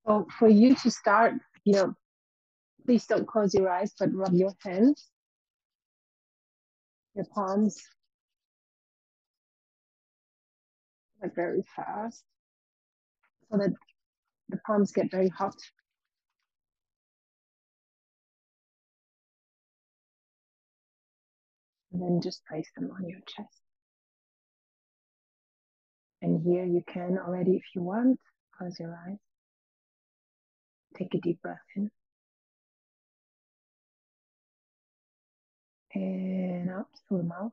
So for you to start, please don't close your eyes, but rub your hands, your palms, like very fast, so that the palms get very hot. And then just place them on your chest. And here you can already, if you want, close your eyes. Take a deep breath in. And out through the mouth.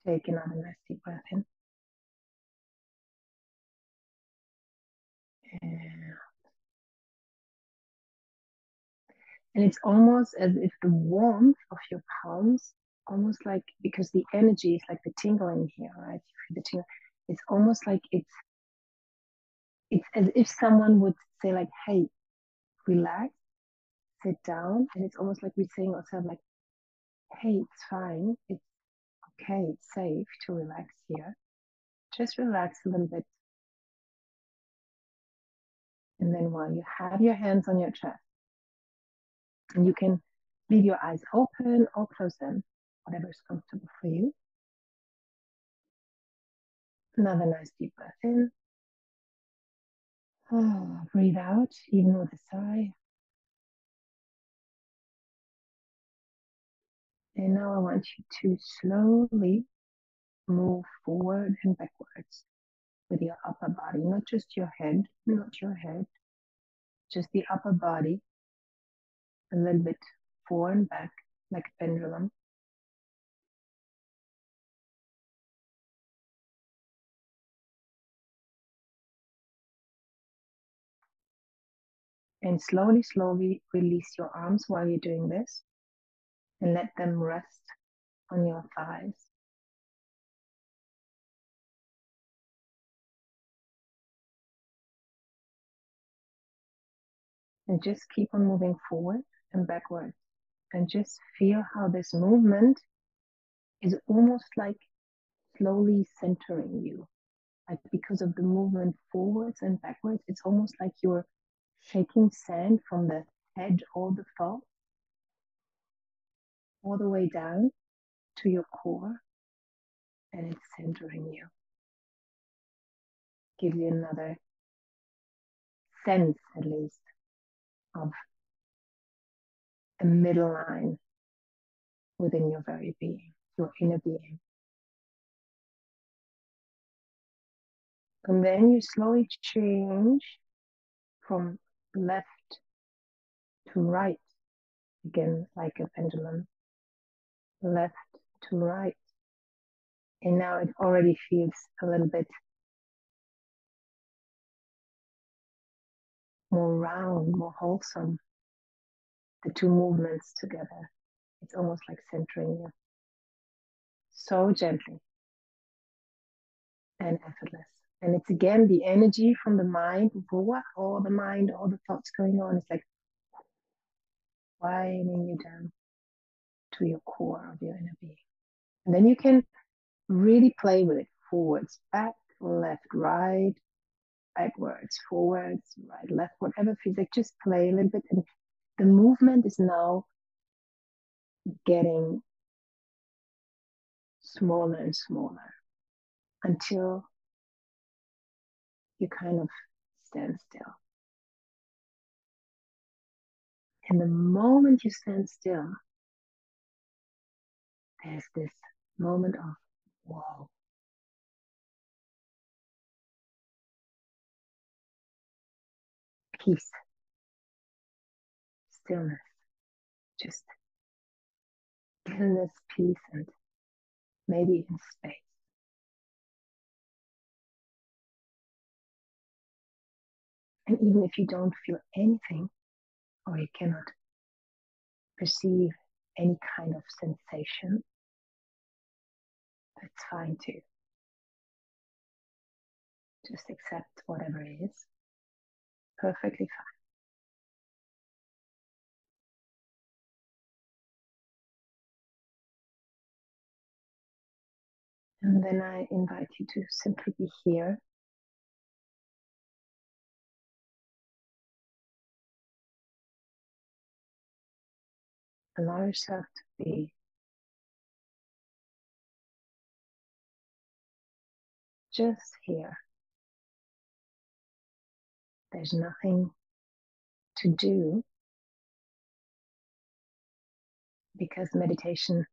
Take another nice deep breath in. And it's almost as if the warmth of your palms, almost like, because the energy is like the tingling here, right? The tingle, it's almost like it's as if someone would say like, hey, relax, sit down. And it's almost like we're saying ourselves like, hey, it's fine. It's okay. It's safe to relax here. Just relax a little bit. And then while you have your hands on your chest, and you can leave your eyes open or close them, whatever is comfortable for you. Another nice deep breath in. Oh, breathe out, even with a sigh. And now I want you to slowly move forward and backwards with your upper body, not just your head, just the upper body, a little bit forward and back, like a pendulum. And slowly, slowly release your arms while you're doing this and let them rest on your thighs. And just keep on moving forward and backward. And just feel how this movement is almost like slowly centering you. Like because of the movement forwards and backwards, it's almost like you're shaking sand from the head or the thought all the way down to your core, and it's centering you. Gives you another sense, at least, of a middle line within your very being, your inner being. And then you slowly change from left to right, again, like a pendulum, left to right. And now it already feels a little bit more round, more wholesome. The two movements together, it's almost like centering you. So gently and effortless. And it's again the energy from the mind, all the mind, all the thoughts going on. It's like winding you down to your core of your inner being. And then you can really play with it forwards, back, left, right, backwards, forwards, right, left, whatever feels like. Just play a little bit. And the movement is now getting smaller and smaller until you kind of stand still. And the moment you stand still, there's this moment of whoa. Peace, stillness, just stillness, peace, and maybe even space. And even if you don't feel anything, or you cannot perceive any kind of sensation, that's fine too. Just accept whatever is. Perfectly fine. And then I invite you to simply be here Allow yourself to be just here. There's nothing to do because meditation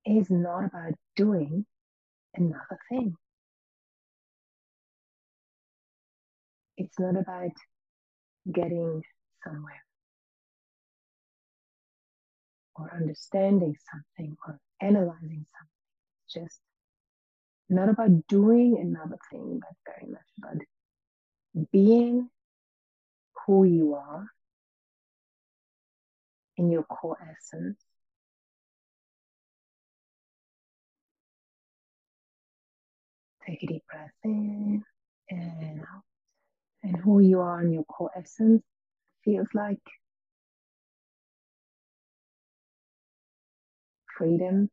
is not about doing another thing. It's not about getting somewhere or understanding something or analyzing something. It's just not about doing another thing, but very much about being who you are in your core essence. Take a deep breath in and out. And who you are in your core essence feels like freedom,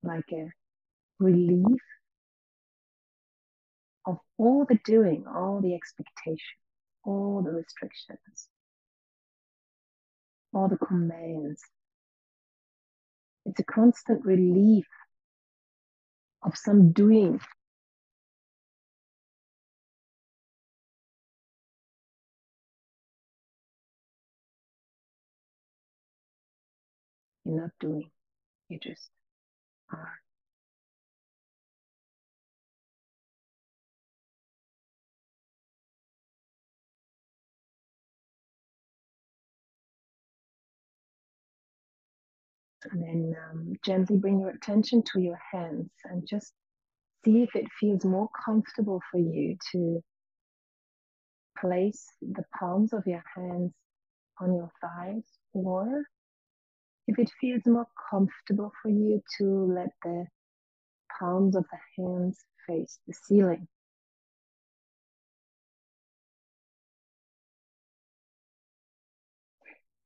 like a relief of all the doing, all the expectation, all the restrictions, all the commands. It's a constant relief of some doing. You're not doing, you just are. And then gently bring your attention to your hands and just see if it feels more comfortable for you to place the palms of your hands on your thighs, or if it feels more comfortable for you to let the palms of the hands face the ceiling.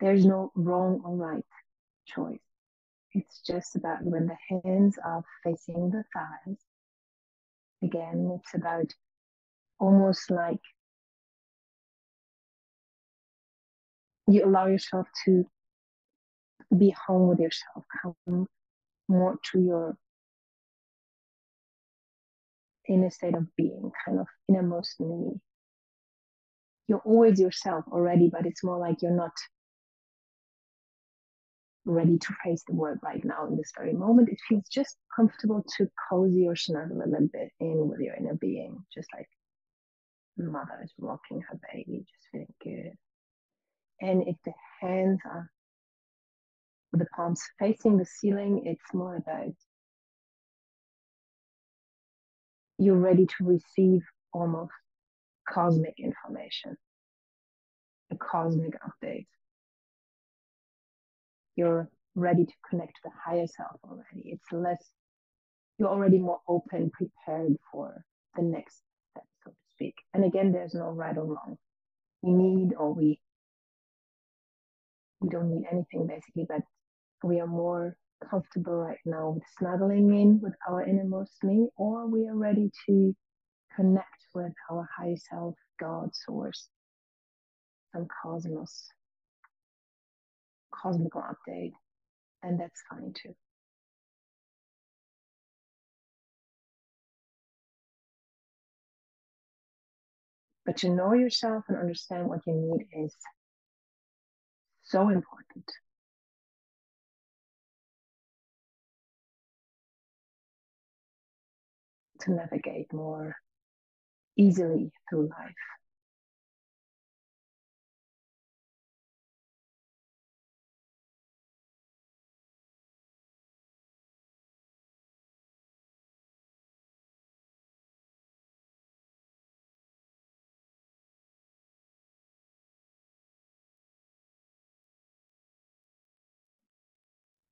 There's no wrong or right choice. It's just about when the hands are facing the thighs. Again, it's about almost like you allow yourself to be home with yourself, come more to your inner state of being, kind of innermost me. You're always yourself already, but it's more like you're not ready to face the world right now in this very moment. It feels just comfortable to cozy or snuggle a little bit in with your inner being, just like mother is rocking her baby, just feeling good. And if the hands are with the palms facing the ceiling, it's more about you're ready to receive almost cosmic information, a cosmic update. You're ready to connect to the higher self already. It's less, you're already more open, prepared for the next step, so to speak. And again, there's no right or wrong. We don't need anything basically, but we are more comfortable right now with snuggling in with our innermost me, or we are ready to connect with our higher self, God, source, some cosmical update, and that's fine too. But to know yourself and understand what you need is so important. To navigate more easily through life.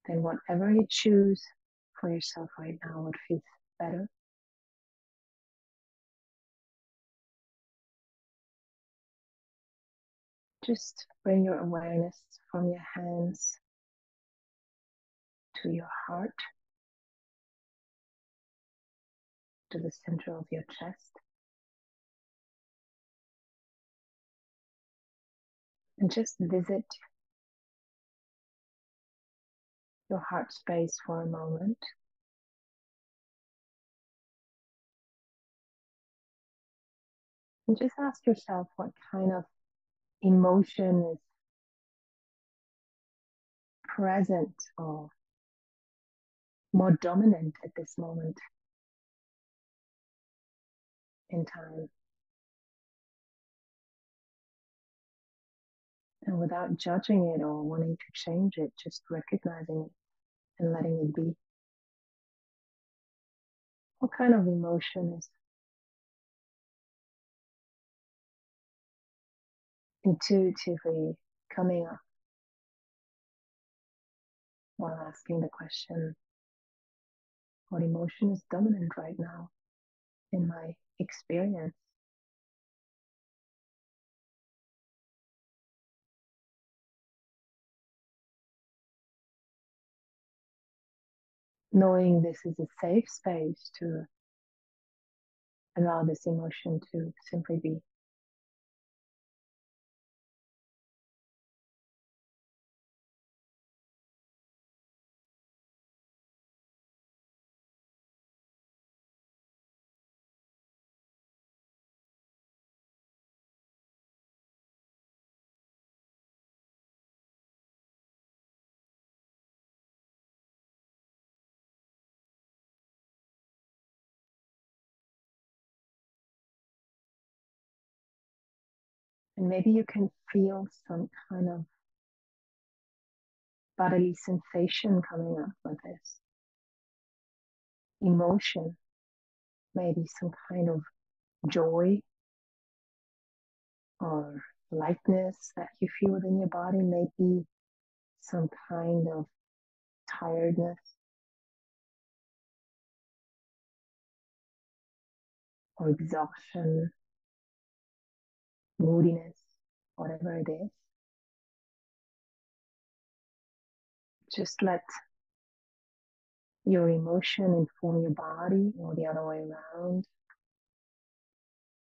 Then whatever you choose for yourself right now, what feels better. Just bring your awareness from your hands to your heart, to the center of your chest. and just visit your heart space for a moment. And just ask yourself what kind of emotion is present or more dominant at this moment in time. And without judging it or wanting to change it, just recognizing it and letting it be. What kind of emotion is intuitively coming up while asking the question, what emotion is dominant right now in my experience? Knowing this is a safe space to allow this emotion to simply be. And maybe you can feel some kind of bodily sensation coming up with this emotion, maybe some kind of joy or lightness that you feel within your body, maybe some kind of tiredness or exhaustion, moodiness, whatever it is. Just let your emotion inform your body or the other way around.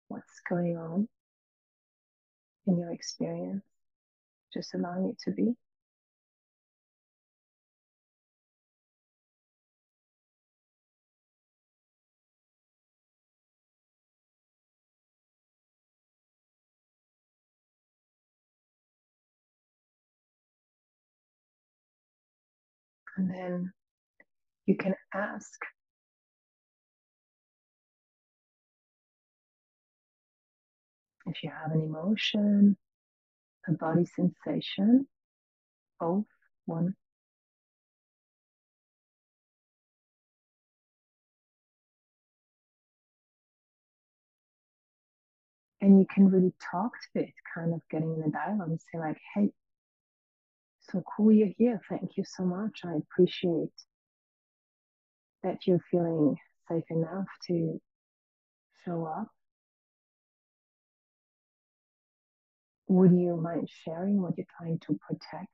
What's going on in your experience? Just allowing it to be. And then you can ask if you have an emotion, a body sensation, both, one. And you can really talk to it, kind of getting in a dialogue and say, like, hey, so cool you're here. Thank you so much. I appreciate that you're feeling safe enough to show up. Would you mind sharing what you're trying to protect?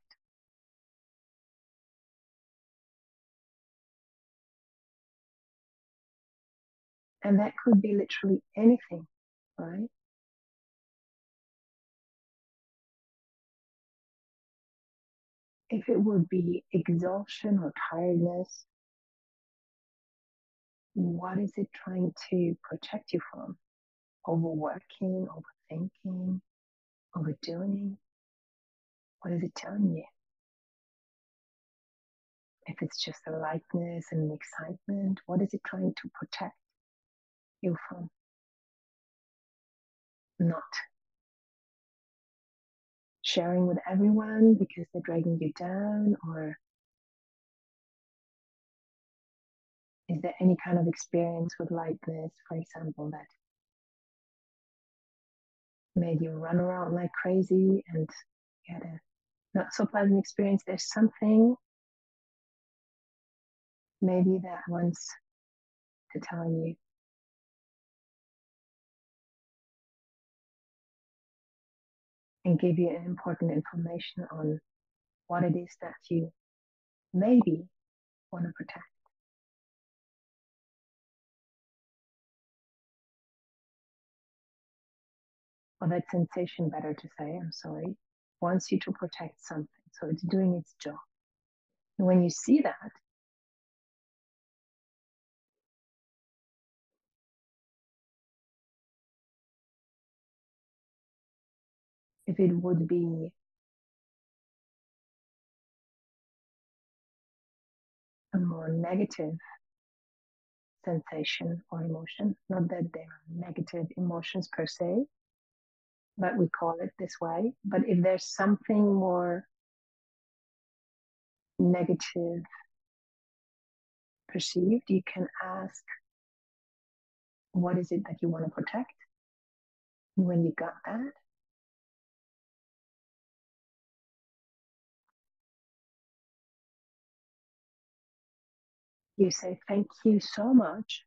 And that could be literally anything, right? If it would be exhaustion or tiredness, what is it trying to protect you from? Overworking, overthinking, overdoing? What is it telling you? If it's just a lightness and an excitement, what is it trying to protect you from? Not sharing with everyone because they're dragging you down, or is there any kind of experience with lightness, for example, that made you run around like crazy and you had a not so pleasant experience? There's something maybe that wants to tell you, and give you an important information on what it is that you maybe want to protect. Or that sensation, better to say, I'm sorry. wants you to protect something. So it's doing its job. And when you see that, if it would be a more negative sensation or emotion, not that there are negative emotions per se, but we call it this way. But if there's something more negative perceived, you can ask, what is it that you want to protect? And when you got that, you say, thank you so much.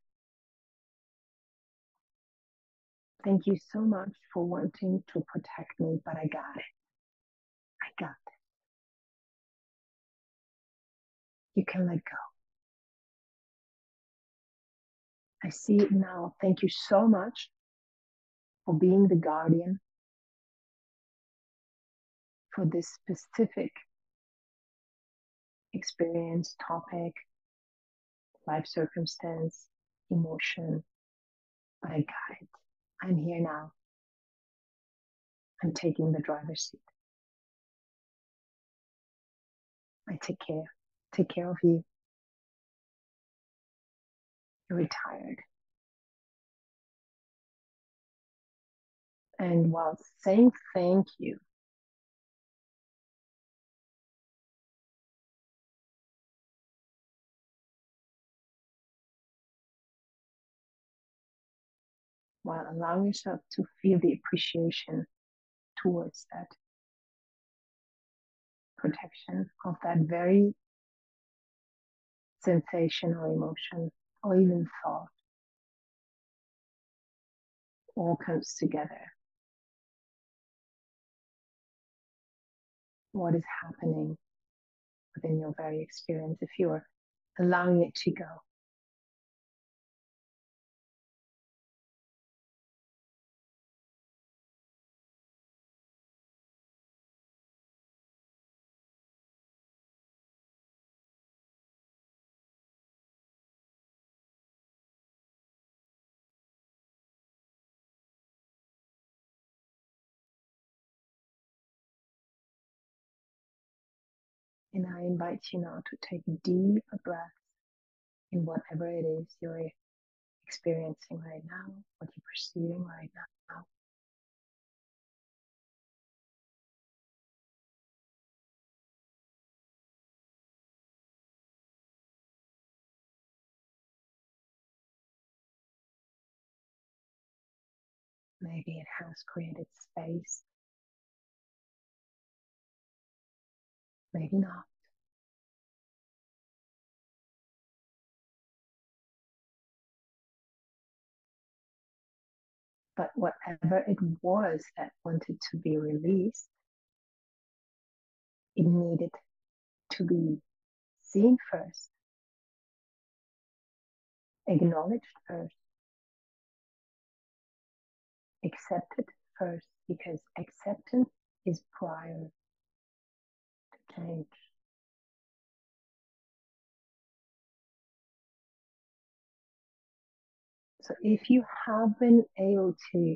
Thank you so much for wanting to protect me, but I got it. I got it. You can let go. I see it now. Thank you so much for being the guardian for this specific experience, topic, life circumstance, emotion. But I got it. I'm here now. I'm taking the driver's seat. I take care. Take care of you. You're retired. And while saying thank you, while allowing yourself to feel the appreciation towards that protection of that very sensation or emotion or even thought, all comes together. What is happening within your very experience if you're allowing it to go? And I invite you now to take deep breaths in whatever it is you're experiencing right now, what you're perceiving right now. Maybe it has created space, maybe not. But whatever it was that wanted to be released, it needed to be seen first, acknowledged first, accepted first, because acceptance is prior to change. So if you have been able to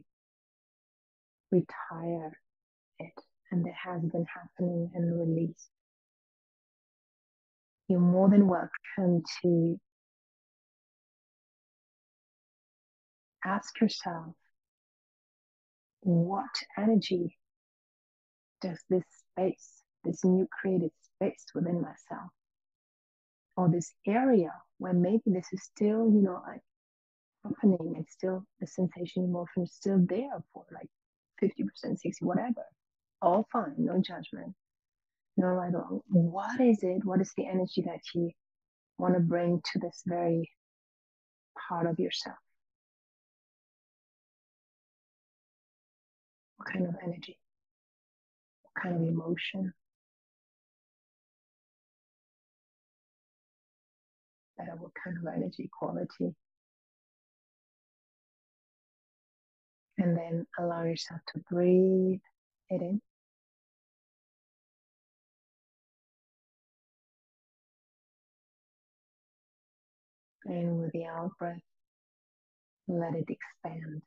retire it and it has been happening and released, you're more than welcome to ask yourself, what energy does this space, this new created space within myself, or this area where maybe this is still, like happening and still the sensation emotion is still there for like 50%, 60, whatever. All fine, no judgment, no right or wrong. What is it? What is the energy that you want to bring to this very part of yourself? What kind of energy? What kind of emotion? What kind of energy quality? And then allow yourself to breathe it in And with the out breath, let it expand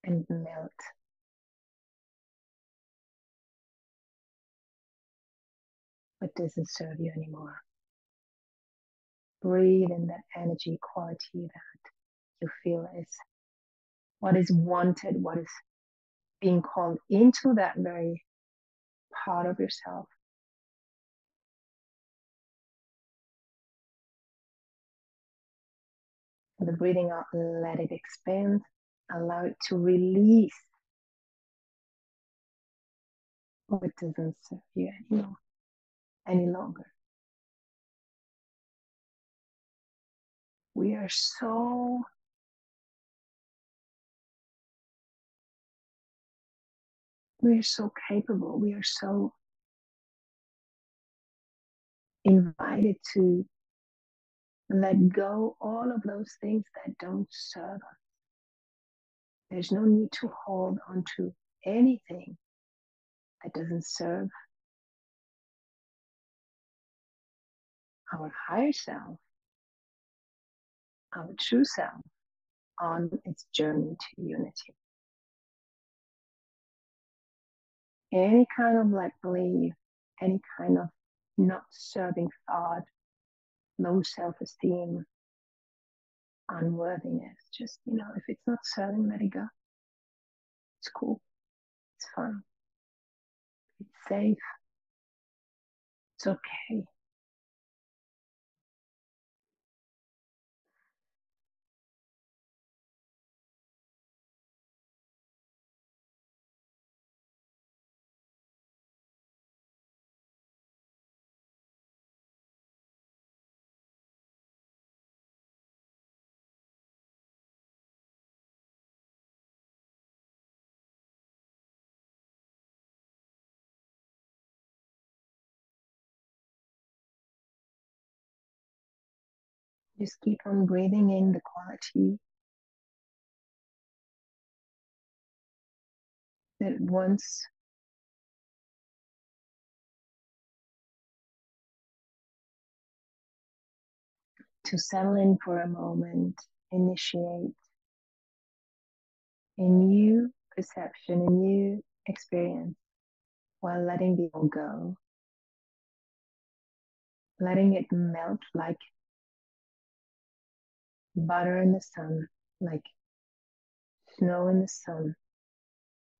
and melt what doesn't serve you anymore. Breathe in that energy quality that you feel is what is wanted, what is being called into that very part of yourself. The breathing out, let it expand, allow it to release what doesn't serve you anymore, any longer. We are so capable. We are so invited to let go all of those things that don't serve us. There's no need to hold on to anything that doesn't serve our higher self, our true self, on its journey to unity. Any kind of like belief, any kind of not serving thought, low self-esteem, unworthiness, just, if it's not serving, let it go. It's cool. It's fun. It's safe. It's okay. Just keep on breathing in the quality that wants to settle in for a moment, initiate a new perception, a new experience, while letting the old go, letting it melt like butter in the sun, like snow in the sun,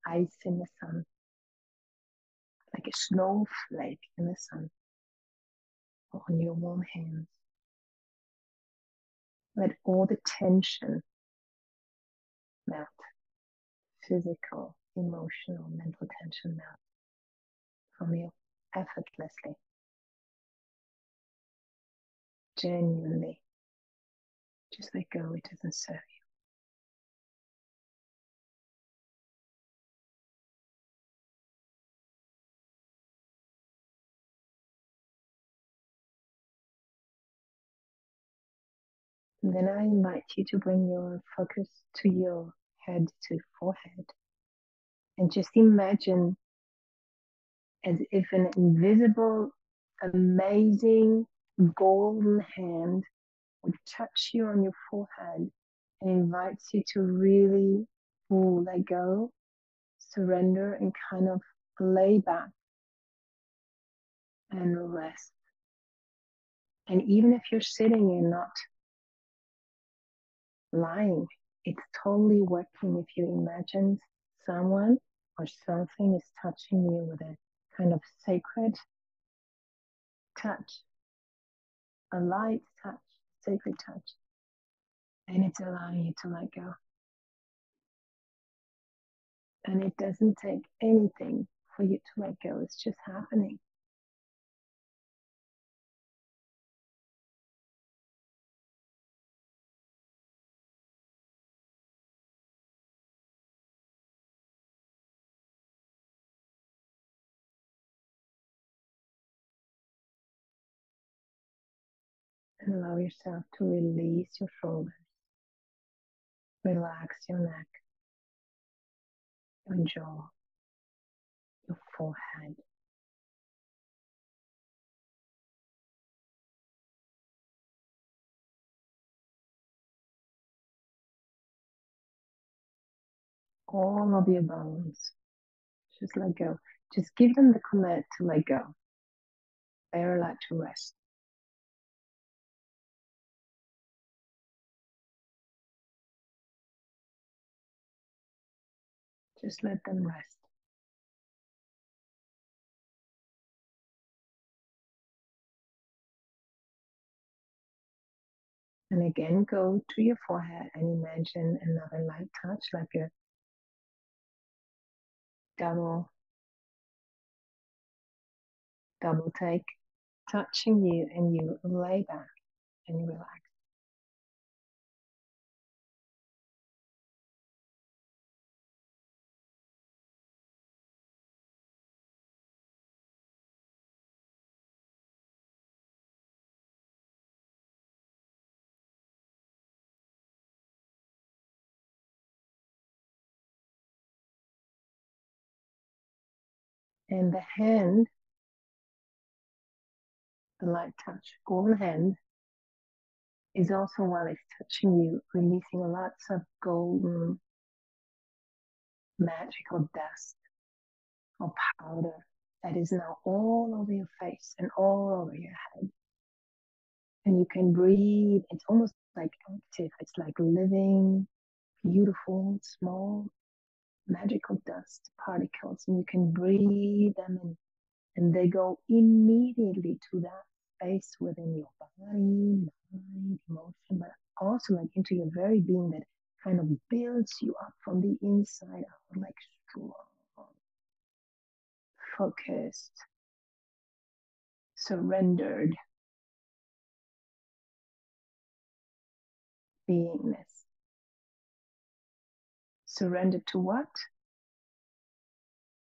ice in the sun, like a snowflake in the sun, or on your warm hands. Let all the tension melt, physical, emotional, mental tension melt from you effortlessly, genuinely. Just let go, it doesn't serve you. And then I invite you to bring your focus to your head, to forehead, and just imagine as if an invisible, amazing, golden hand would touch you on your forehead and invites you to really let go, surrender, and kind of lay back and rest. And even if you're sitting and not lying, it's totally working if you imagine someone or something is touching you with a kind of sacred touch, a light touch, sacred touch. And it's allowing you to let go. And it doesn't take anything for you to let go, it's just happening. And allow yourself to release your shoulders, relax your neck, your jaw, your forehead. all of your bones. Just let go. Just give them the command to let go. They're allowed to rest. Just let them rest. And again, go to your forehead and imagine another light touch, like a double, double take, touching you, and you lay back and you relax. And the hand, the light touch, golden hand, is also while it's touching you, releasing lots of golden magical dust or powder that is now all over your face and all over your head. And you can breathe. It's almost like active. It's like living, beautiful, small, magical dust particles. And you can breathe them in. And they go immediately to that space within your body, mind, emotion, but also like into your very being that kind of builds you up from the inside out, like strong, focused, surrendered beingness. Surrendered to what?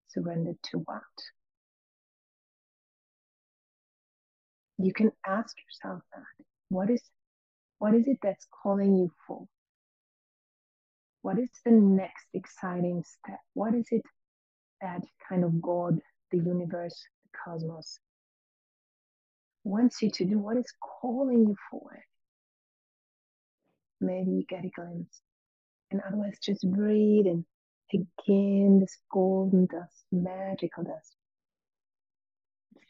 Surrendered to what? You can ask yourself that. What is it that's calling you for? What is the next exciting step? What is it that kind of God, the universe, the cosmos wants you to do? What is calling you for it? Maybe you get a glimpse. And otherwise, just breathe and again, this golden dust, magical dust,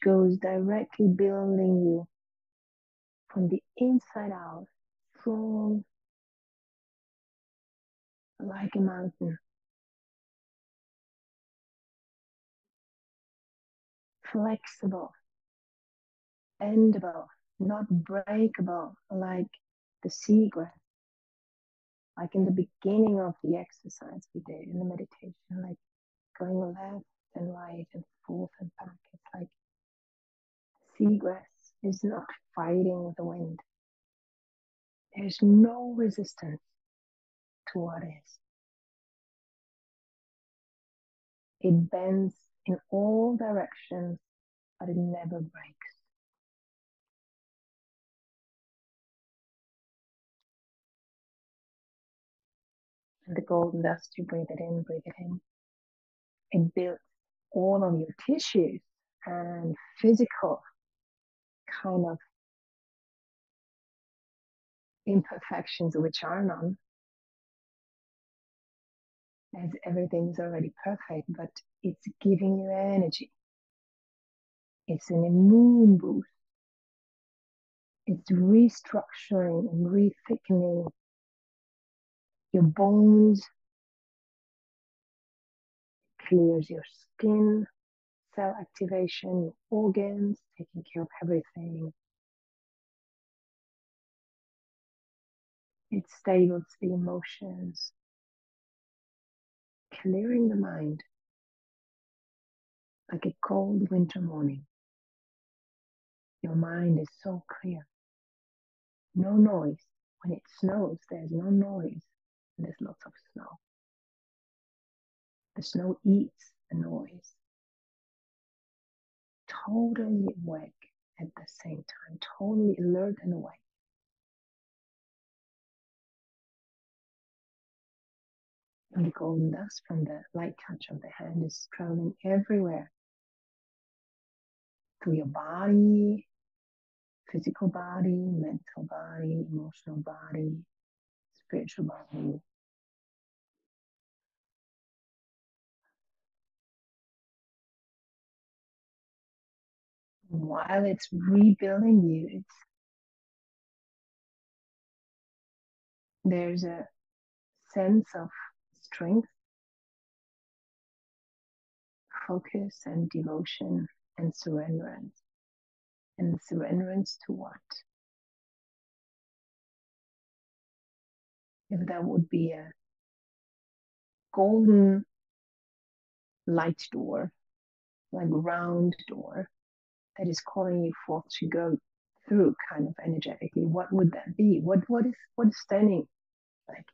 goes directly building you from the inside out, strong like a mountain, flexible, bendable, not breakable, like the seagrass, like in the beginning of the exercise we did in the meditation, like going left and right and forth and back. It's like seagrass is not fighting the wind. There's no resistance to what is. It bends in all directions, but it never breaks. And the golden dust, you breathe it in, breathe it in. It builds all of your tissues and physical kind of imperfections, which are none, as everything is already perfect, but it's giving you energy. It's an immune boost. It's restructuring and rethickening your bones, clears your skin, cell activation, your organs, taking care of everything. It stables the emotions, clearing the mind like a cold winter morning. Your mind is so clear. No noise. When it snows, there's no noise. And there's lots of snow. The snow eats the noise. Totally awake at the same time, totally alert and awake. And the golden dust from the light touch of the hand is traveling everywhere through your body, physical body, mental body, emotional body, spiritual body. While it's rebuilding you, there's a sense of strength, focus, and devotion and surrenderance. And surrenderance to what? If that would be a golden light door, like round door, that is calling you forth to go through kind of energetically, what would that be? What is standing like,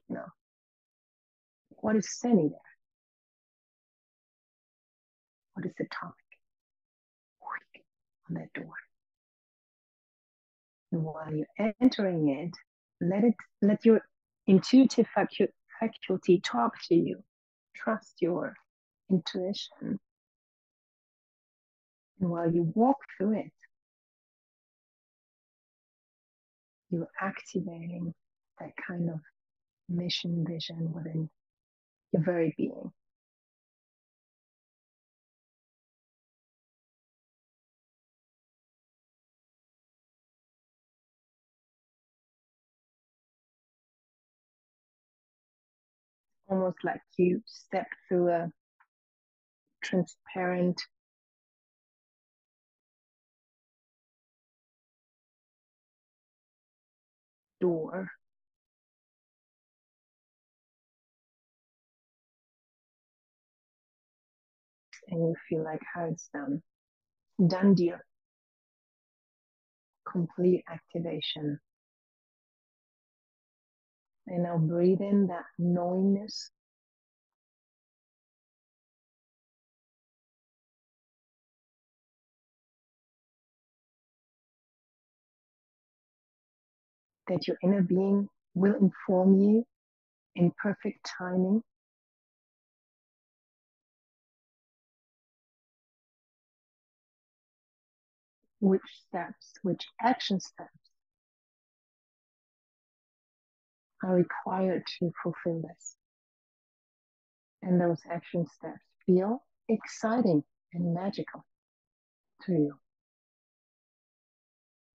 what is standing there? What is the topic on that door? And while you're entering it, let your intuitive faculty talk to you. Trust your intuition. And while you walk through it, you're activating that kind of mission vision within your very being. Almost like you step through a transparent door, and you feel like how it's done. Done deal. Complete activation. And now breathe in that knowingness. That your inner being will inform you in perfect timing which steps, which action steps are required to fulfill this. And those action steps feel exciting and magical to you.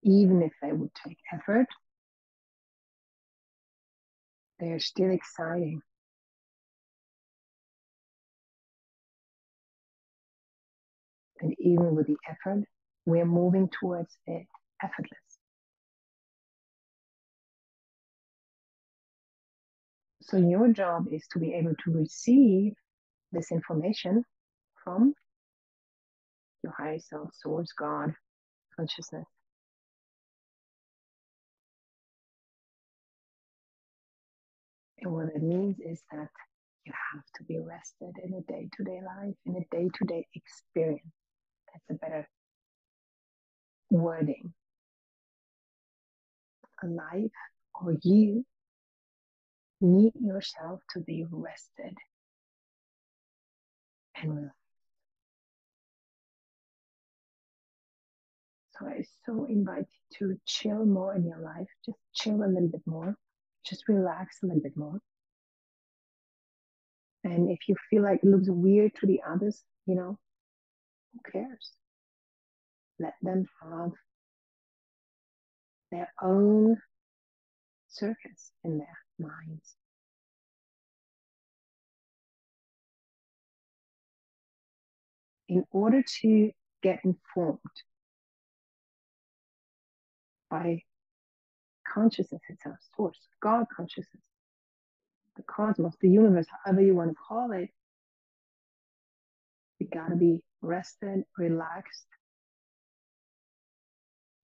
Even if they would take effort, they are still exciting. And even with the effort, we're moving towards it effortless. So your job is to be able to receive this information from your higher self, source, God, consciousness. And what it means is that you have to be rested in a day-to-day life, in a day-to-day experience. That's a better wording. A life or you need yourself to be rested and relaxed. So I so invite you to chill more in your life. Just chill a little bit more. Just relax a little bit more. And if you feel like it looks weird to the others, who cares? Let them have their own circus in their minds. In order to get informed by consciousness itself, source, God consciousness, the cosmos, the universe, however you want to call it, you gotta be rested, relaxed,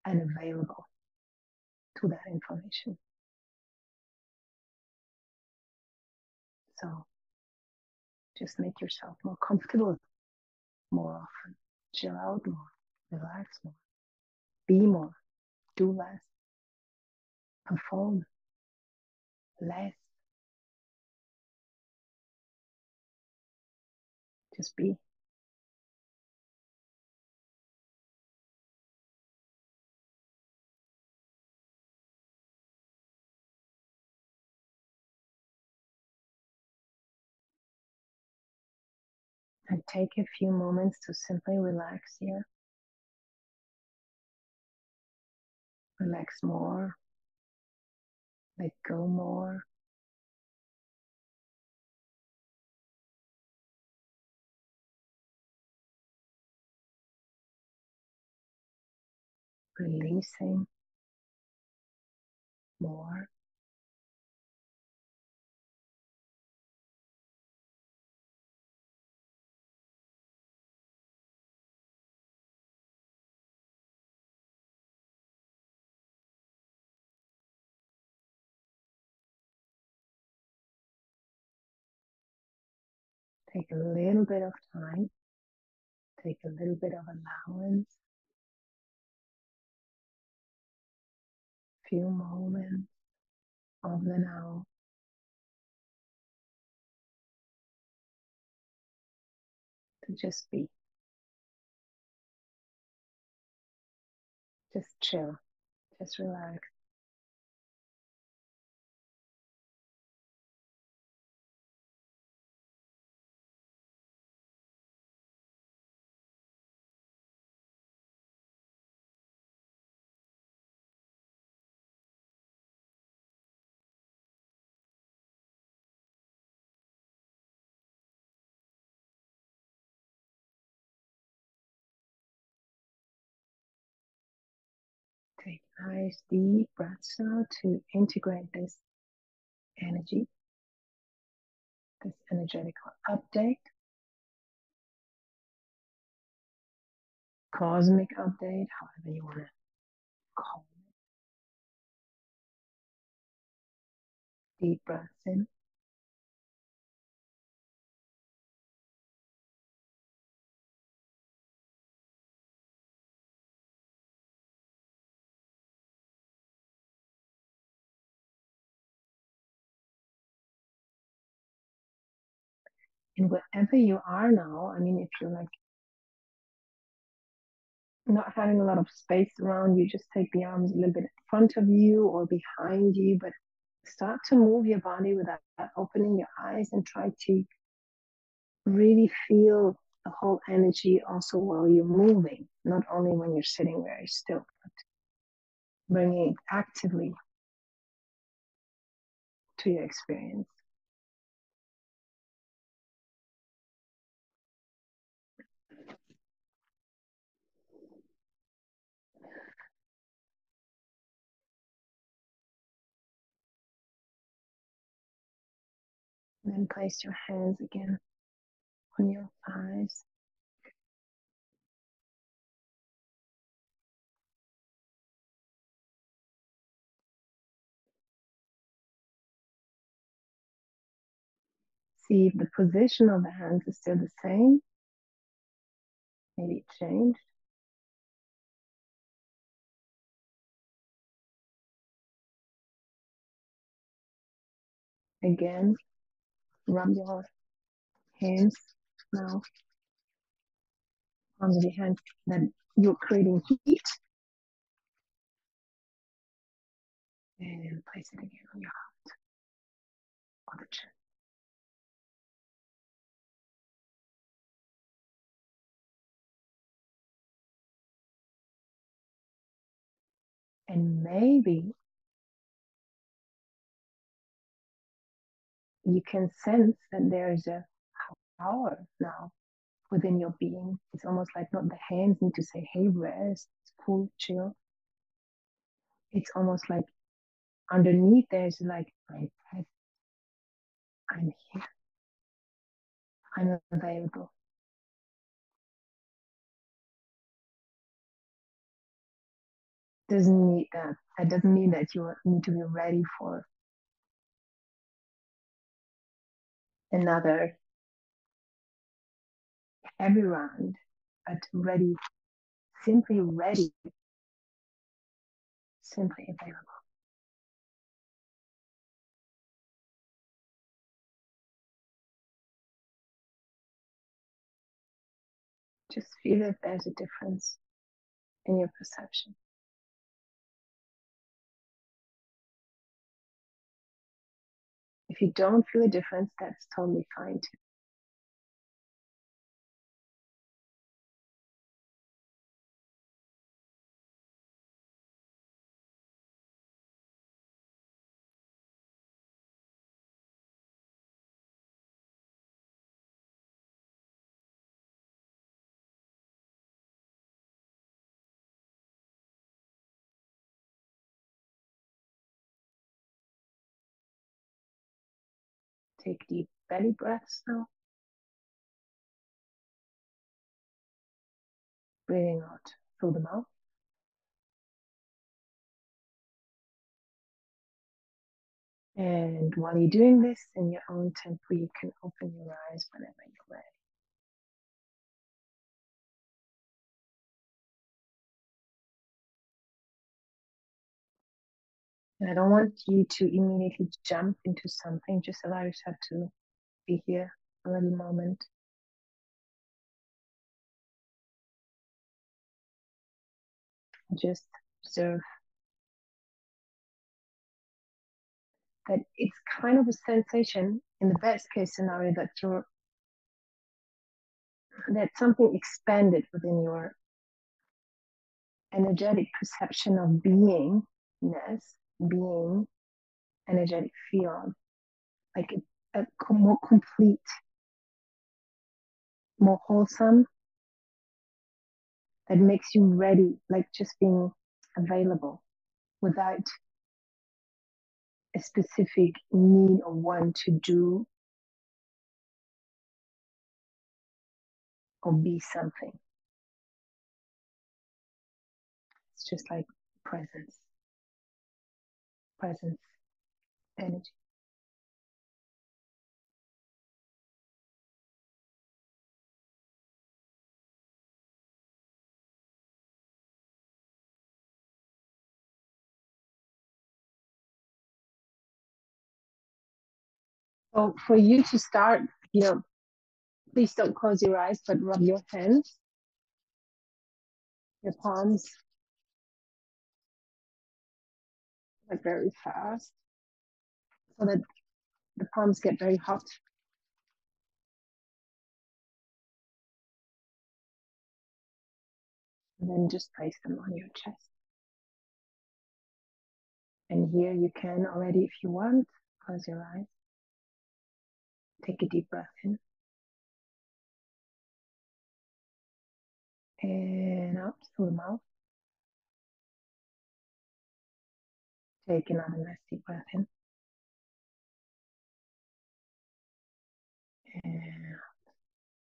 and available to that information. So just make yourself more comfortable more often. Chill out more, relax more, be more, do less, perform less. Just be. And take a few moments to simply relax here. Relax more, let go more. Releasing more. Take a little bit of time, take a little bit of allowance, few moments of the now. To just be, just chill, just relax. Take nice deep breaths now to integrate this energy, this energetical update, cosmic update, however you want to call it. Deep breaths in. And wherever you are now, I mean, if you're like not having a lot of space around you, just take the arms a little bit in front of you or behind you, but start to move your body without opening your eyes and try to really feel the whole energy also while you're moving, not only when you're sitting very still, but bringing it actively to your experience. And then place your hands again on your thighs. See if the position of the hands is still the same. Maybe it changed. Again, rub your hands now on the hands that you're creating heat. And place it again on your heart or the chest. And maybe you can sense that there's a power now within your being. It's almost like not the hands need to say, hey, rest, cool, chill. It's almost like underneath there's like, I'm present, I'm here, I'm available. Doesn't need that. That doesn't mean that you need to be ready for another heavy round, but ready, ready, simply available. Just feel if there's a difference in your perception. If you don't feel a difference, that's totally fine too. Take deep belly breaths now. Breathing out through the mouth. And while you're doing this in your own tempo, you can open your eyes whenever you're ready. And I don't want you to immediately jump into something. Just allow yourself to be here a little moment. Just observe that it's kind of a sensation in the best case scenario that something expanded within your energetic perception of beingness, being, energetic field, like a more complete, more wholesome, that makes you ready, like just being available without a specific need or want to do or be something. It's just like presence, presence, energy. So for you to start, please don't close your eyes, but rub your hands, your palms, like very fast, so that the palms get very hot. And then just place them on your chest. And here you can already, if you want, close your eyes. Take a deep breath in. And out through the mouth. Take another nice deep breath in. And